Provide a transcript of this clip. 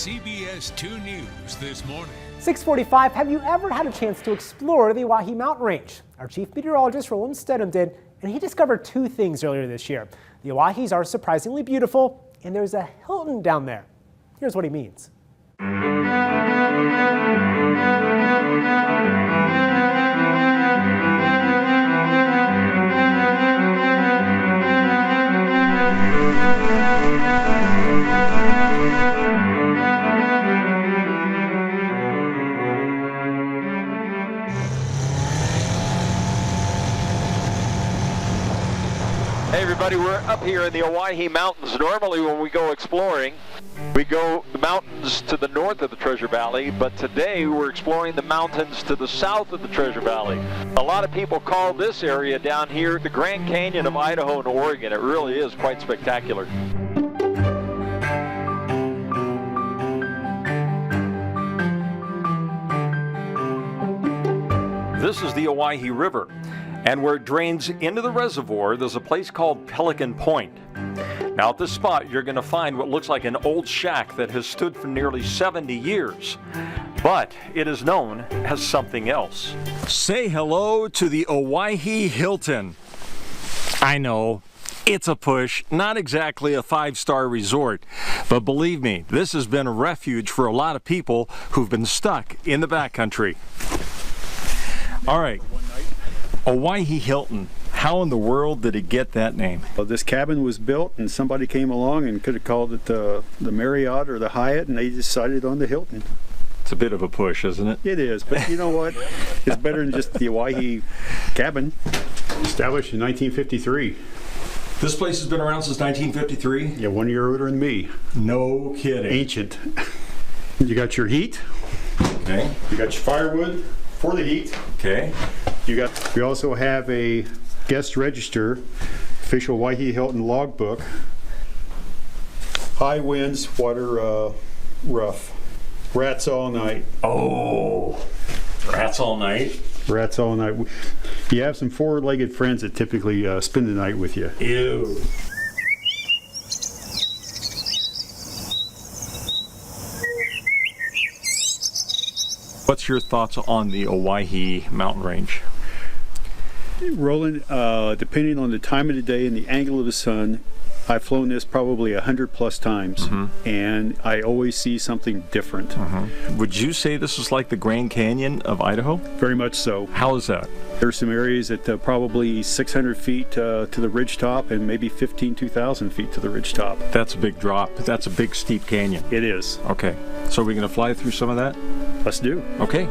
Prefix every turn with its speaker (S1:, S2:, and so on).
S1: CBS 2 News this morning.
S2: 6:45. Have you ever had a chance to explore the Owhyee mountain range? Our chief meteorologist Roland Stedham did, and he discovered two things earlier this year. The Owhyees are surprisingly beautiful, and there's a Hilton down there. Here's what he means.
S3: Hey everybody, we're up here in the Owhyee Mountains. Normally when we go exploring, we go the mountains to the north of the Treasure Valley, but today we're exploring the mountains to the south of the Treasure Valley. A lot of people call this area down here the Grand Canyon of Idaho and Oregon. It really is quite spectacular. This is the Owhyee River. And where it drains into the reservoir, there's a place called Pelican Point. Now at this spot, you're going to find what looks like an old shack that has stood for nearly 70 years. But it is known as something else. Say hello to the Owhyee Hilton. I know, it's a push, not exactly a five-star resort. But believe me, this has been a refuge for a lot of people who've been stuck in the backcountry. All right. Owhyee Hilton. How in the world did it get that name?
S4: Well, this cabin was built and somebody came along and could have called it the Marriott or the Hyatt, and they decided on the Hilton.
S3: It's a bit of a push, isn't it?
S4: It is, but you know what? It's better than just the Owhyee cabin. Established in 1953.
S3: This place has been around since 1953?
S4: Yeah, 1 year older than me.
S3: No kidding.
S4: Ancient. You got your heat.
S3: Okay.
S4: You got your firewood for the heat.
S3: Okay.
S4: We also have a guest register, official Owhyee Hilton logbook. High winds, water rough. Rats all night.
S3: Oh, rats all night?
S4: Rats all night. You have some four-legged friends that typically spend the night with you.
S3: Ew. What's your thoughts on the Owhyee mountain range?
S4: Roland, depending on the time of the day and the angle of the sun, I've flown this probably 100+ times, and I always see something different.
S3: Would you say this is like the Grand Canyon of Idaho?
S4: Very much so.
S3: How is that?
S4: There's some areas at probably 600 feet to the ridge top and maybe 2,000 feet to the ridge top.
S3: That's a big drop. That's a big steep canyon.
S4: It is.
S3: Okay, so we're going to fly through some of that?
S4: Let's do.
S3: Okay.